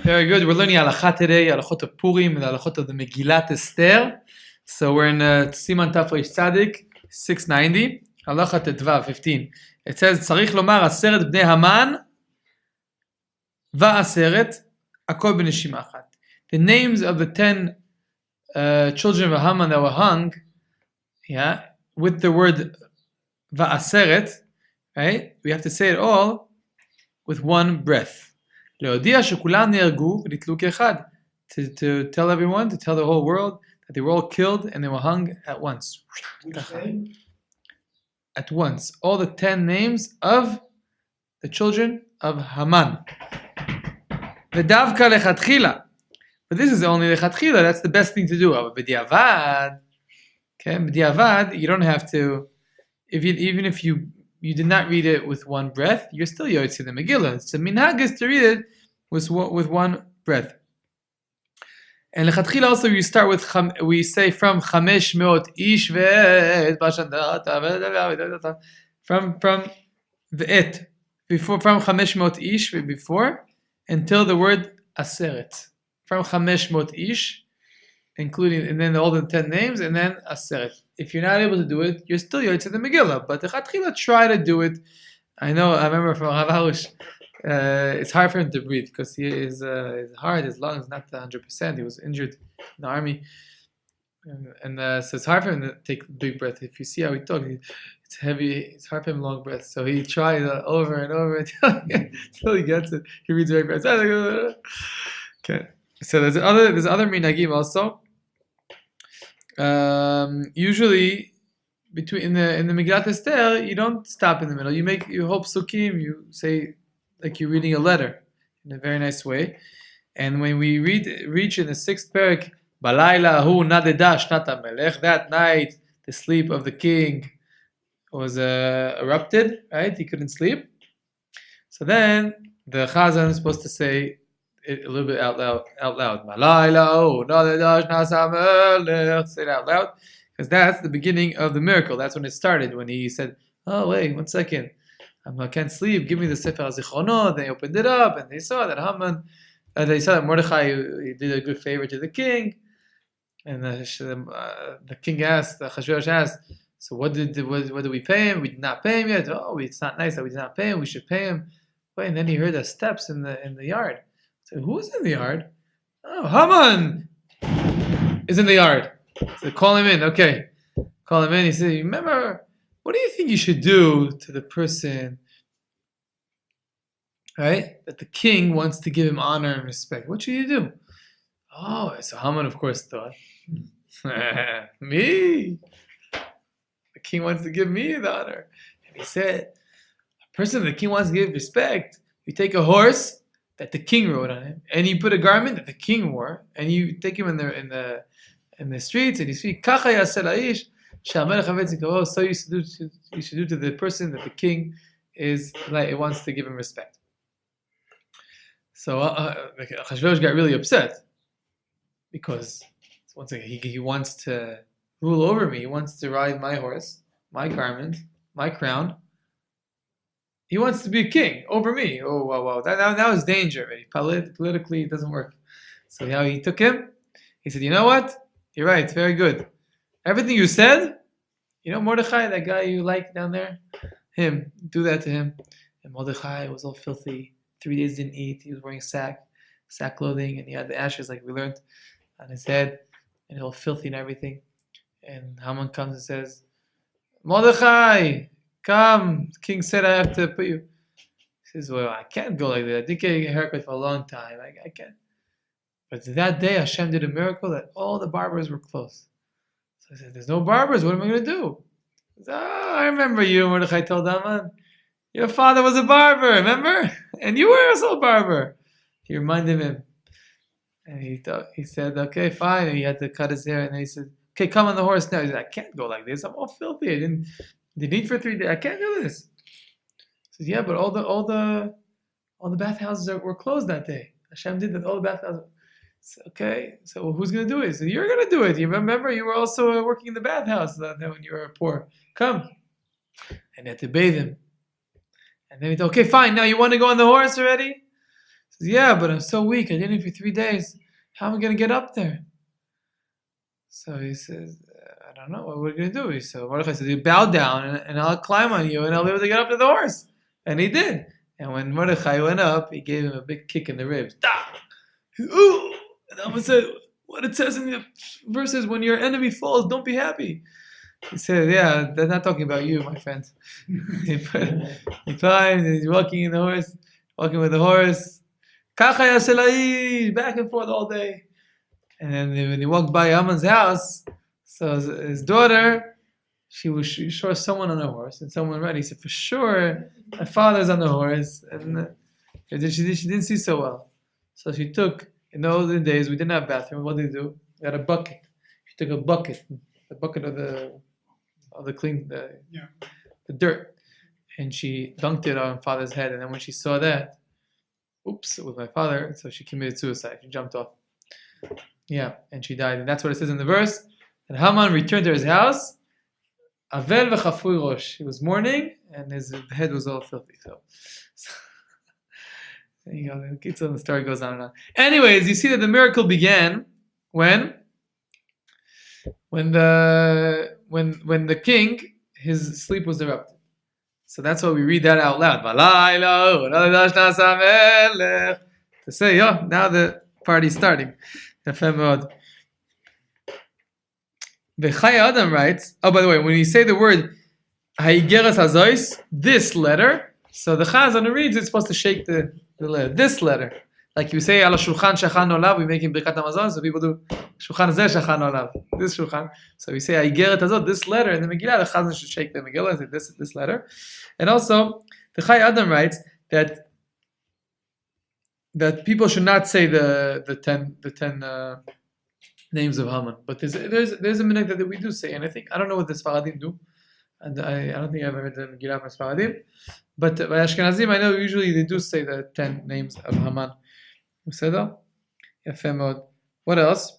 Very good. We're learning halakha today, halachot of Purim and halachot of the Megillat Esther. So we're in Siman Tafresh Tzadik, 690, halacha Tetvav 15. It says, צריך לומר עשרת בני המן ועשרת, הכל בנשימה אחת. The names of the 10 children of Haman that were hung, with the word va'aseret, right? We have to say it all with one breath. להודיע שכולם נהרגו ונתלו כאחד. To tell everyone, to tell the whole world that they were all killed and they were hung at once. At once. All the 10 names of the children of Haman. ודווקא לכתחילה. But this is only לכתחילה, that's the best thing to do. אבל בדיעבד, okay, b'diavad, you don't have to, even if you did not read it with one breath, you're still yotze the Megillah. So minhag is to read it with one breath. And lechatchila also we say from 500 ish from the it before, from 500 ish before until the word aseret. From 500 ish, including, and then all the 10 names, and then aseret. If you're not able to do it, you're still yotze the Megillah. But the Chatchila, try to do it. I remember from Rav Arush, it's hard for him to breathe because his heart, his lungs, not 100%. He was injured in the army, and so it's hard for him to take a big breath. If you see how he talks, it's heavy. It's hard for him long breaths. So he tries over and over until he gets it. He reads very fast. Okay. So there's other minhagim also. Usually, in the Megillat Esther, you don't stop in the middle. You hope sukkim. You say like you're reading a letter in a very nice way. And when we reach in the 6th parak, Balayla hu nadeda shnat hamelech, that night the sleep of the king was erupted. Right, he couldn't sleep. So then the Chazan is supposed to say it a little bit out loud. Say it out loud, because that's the beginning of the miracle. That's when it started, when he said, "Oh wait, 1 second, I can't sleep. Give me the Sefer HaZichronot." They opened it up, and they saw that they saw that Mordechai he did a good favor to the king, and the king asked, Achashverosh asked, "So what did we pay him? We did not pay him yet. Oh, it's not nice that we did not pay him. We should pay him." Wait, and then he heard the steps in the yard. So who's in the yard? Oh, Haman is in the yard. So call him in. Okay, call him in. He said, "Remember, what do you think you should do to the person, right? That the king wants to give him honor and respect. What should you do?" Oh, so Haman, of course, thought, me. The king wants to give me the honor. And he said, a person the king wants to give respect, you take a horse that the king rode on him, and you put a garment that the king wore, and you take him in the streets, and you see, Kacha yaseh la'ish, she'amelech havetz yikaro, so you should do to the person that the king is like, it wants to give him respect. So Achashverosh got really upset because once again he wants to rule over me. He wants to ride my horse, my garment, my crown. He wants to be a king over me. Oh, wow. That was danger already. Politically, it doesn't work. So how he took him, he said, "You know what? You're right. It's very good. Everything you said, Mordechai, that guy you like down there, him, do that to him." And Mordechai was all filthy. 3 days didn't eat. He was wearing sack clothing, and he had the ashes, like we learned, on his head, and all filthy and everything. And Haman comes and says, "Mordechai, come, the king said I have to put you." He says, "Well, I can't go like that. I didn't get a haircut for a long time. I can't." But that day, Hashem did a miracle that all the barbers were closed. So I said, "There's no barbers. What am I going to do?" He says, "I remember you," Mordechai told Haman. "Your father was a barber, remember? And you were also a barber." He reminded him. And he said, "Okay, fine." And he had to cut his hair. And then he said, "Okay, come on the horse now." He said, "I can't go like this. I'm all filthy. I didn't eat for 3 days. I can't do this." He said, "Yeah, but all the bathhouses were closed that day. Hashem did that. All the bathhouses." So, okay, so who's going to do it? He said, "You're going to do it. You remember you were also working in the bathhouse when you were poor. Come." And they had to bathe him. And then he said, "Okay, fine. Now you want to go on the horse already?" He says, yeah, but I'm so weak. I didn't eat for 3 days. How am I going to get up there? So he says, I don't know. What are we going to do? He said, Mordechai said, you bow down and I'll climb on you and I'll be able to get up to the horse. And he did. And when Mordechai went up, he gave him a big kick in the ribs. Ooh! And Alma said, what it says in the verses, when your enemy falls, don't be happy. He said, yeah, they're not talking about you, my friend. He climbed, and he's walking with the horse. Back and forth all day. And then when he walked by Ammon's house, so his daughter, she saw someone on a horse, and someone ran. He said, for sure, my father's on the horse. And she didn't see so well. So she took, in the olden days, we didn't have bathroom. What did they do? They had a bucket. She took a bucket of the clean, the dirt, and she dunked it on father's head. And then when she saw that, oops, it was my father, so she committed suicide. She jumped off. Yeah, and she died. And that's what it says in the verse. And Haman returned to his house. Avel v'chafui rosh. He was mourning, and his head was all filthy. So there you go. The story goes on and on. Anyways, you see that the miracle began when the king, his sleep was interrupted. So that's why we read that out loud. To say, now the party's starting. The Chai Adam writes, by the way, when you say the word Haigeres Hazois, this letter, so the Chazan reads, it's supposed to shake the letter. This letter. Like you say, Ala Shulchan Shachan Olav, we make in Birkat Hamazon, so people do Shulchan Zeh Shachan Olav. This Shulchan. So we say Haigeret Hazot, this letter, in the Megillah, the Chazan should shake the Megillah and say this letter. And also, the Chai Adam writes that people should not say the 10 names of Haman, but there's a minute that we do say, and I don't know what the Sfaradim do, and I don't think I've ever heard the Megillah from Sfaradim, but by Ashkenazim I know usually they do say the 10 names of Haman. What else?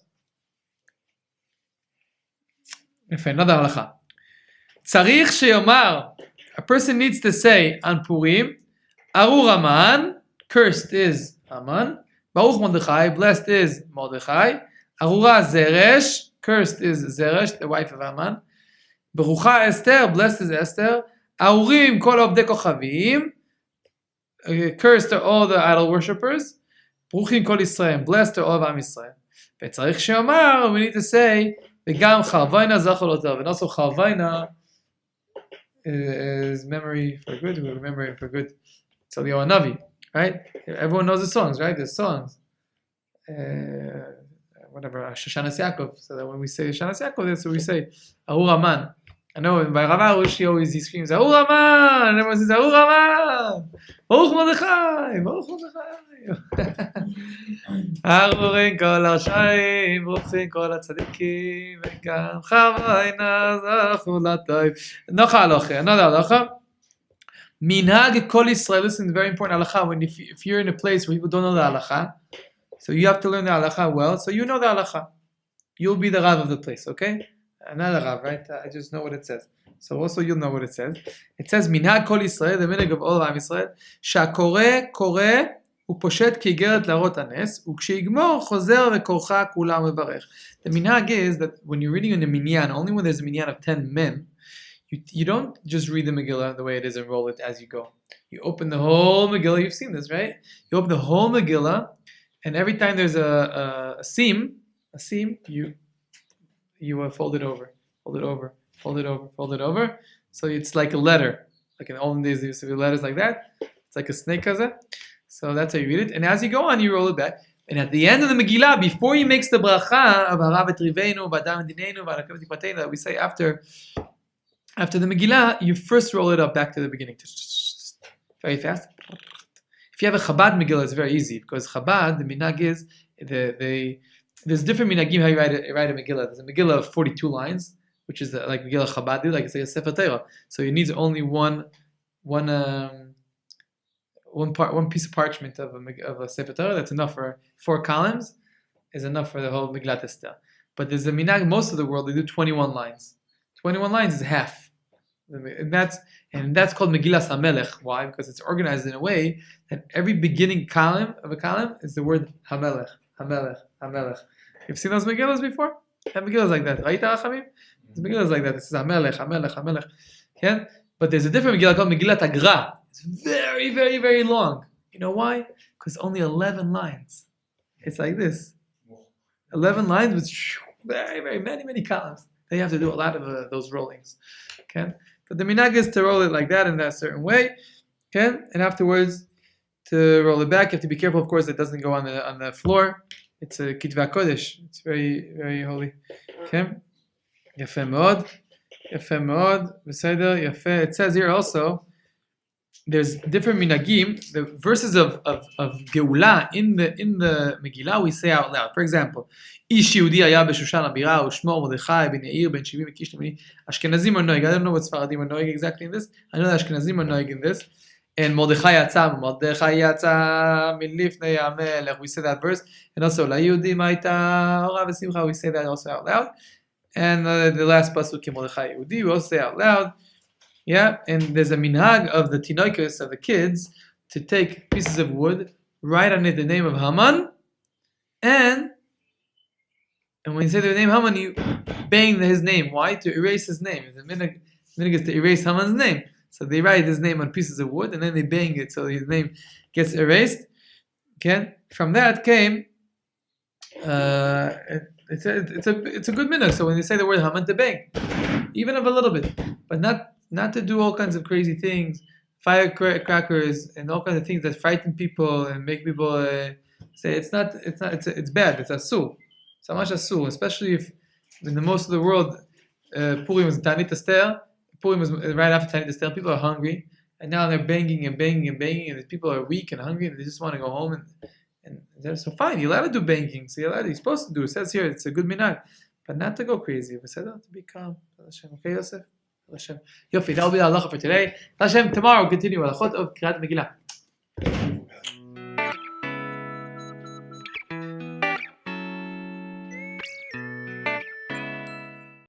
Another halacha. Tzarich sheyomar, a person needs to say on Purim, Arur Haman, cursed is Haman, Baruch Mordechai, blessed is Mordechai, Arura Zeresh, cursed is Zeresh, the wife of Haman, Berucha Esther, blessed is Esther, Aurim kol avdei kochavim, cursed are all the idol worshippers, Bruchim kol Yisrael, blessed are all of Am Yisrael. V'tzarich she'omar, we need to say, V'gam Charvayna zachor lotav, and also Charvayna is memory for good, we remember it for good. It's Eliyahu Navi. Right? Everyone knows the songs, right? There's songs. Whatever, Shoshanas Yaakov. So that when we say Shoshanas Yaakov, that's what we say. Arur Haman. I know by Rav Arush he screams, Arur Haman! And everyone says, Arur Haman! Baruch Mordechai! Baruch Mordechai! Arurin kol ha'rashayim, bruchim kol ha'tzadikim, v'gam chavayna zachor l'tov. Another halacha. Minhag kol Yisrael. Listen, very important halacha. When if you're in a place where people don't know the halacha, so you have to learn the halacha well. So you know the halacha. You'll be the Rav of the place, okay? Not a Rav, right? I just know what it says. So also you'll know what it says. It says Minhag kol Yisrael, the minhag of all of Am Yisrael, שהקורא קורא ופושט כאיגרת להראות הנס, וכשיגמור חוזר וקורחה כולה מברך. The minhag is that when you're reading in a minyan, only when there's a minyan of 10 men, you don't just read the Megillah the way it is and roll it as you go. You open the whole Megillah. You've seen this, right? You open the whole Megillah, and every time there's a seam, you fold it over. So it's like a letter. Like in the olden days, there used to be letters like that. It's like a snake kaza. So that's how you read it. And as you go on, you roll it back. And at the end of the Megillah, before he makes the bracha of Harav et Rivenu, V'adam Dinenu, V'arakev Tikvatenu, that we say after the Megillah, you first roll it up back to the beginning. Very fast. If you have a Chabad Megillah, it's very easy, because Chabad, the minhag is, there's different minhagim how you write a Megillah. There's a Megillah of 42 lines, which is like Megillah Chabad, like it's like a Sefer Torah. So you need only one piece of parchment of a Sefer Torah. That's enough for 4 columns, is enough for the whole Megillat Esther. But there's a minhag, most of the world, they do 21 lines. 21 lines is half. And that's called Megillas HaMelech. Why? Because it's organized in a way that every beginning column of a column is the word HaMelech, HaMelech, HaMelech. You've seen those Megillas before? Have Megillas like that. Ra'ita Rachamim? There's Megillas like that. It says HaMelech, HaMelech, HaMelech. Yeah? But there's a different Megillah called Megillat Agra. It's very, very, very long. You know why? Because only 11 lines. It's like this. 11 lines with very, very many columns. They have to do a lot of those rollings. Okay? But the minhag is to roll it like that in that certain way. Okay? And afterwards, to roll it back, you have to be careful, of course, it doesn't go on the floor. It's a kitva kodesh. It's very, very holy. Okay? Yafeh מאוד. Yafeh מאוד. Beseder, yafeh. It says here also, there's different minhagim. The verses of Geula in the Megillah we say out loud. For example, Ish Yehudi haya b'Shushan Abira u'shmo Mordechai ben Yair ben Shivi Mekish Nemini. Ashkenazim are noig. I don't know what Sfaradim are noig exactly in this. I know that Ashkenazim are noig in this. And Mordechai yatza milifnei hamelech. We say that verse. And also La Yehudim hayta ora v'simcha. We say that also out loud. And the last pasuk in Mordechai Yehudi we also say out loud. Yeah, and there's a minhag of the tinoikos, of the kids, to take pieces of wood, write on it the name of Haman, and when you say the name Haman, you bang his name. Why? To erase his name. The minhag is to erase Haman's name. So they write his name on pieces of wood, and then they bang it so his name gets erased. Okay? From that came, it's a good minhag. So when you say the word Haman, to bang, even of a little bit, but not to do all kinds of crazy things, firecrackers and all kinds of things that frighten people and make people say it's bad. It's asur. It's much asur, especially if in the most of the world Purim was Tanit Esther. Purim was right after Tanit Esther. People are hungry, and now they're banging, and the people are weak and hungry, and they just want to go home. And they're so fine. You're allowed to do banging. So you're supposed to do. It says here it's a good minhag, but not to go crazy. But to be calm. Okay, Yosef. Hashem. Yofi, that will be the halacha for today. Hashem, tomorrow we'll continue with halachot of Kriyat Megillah.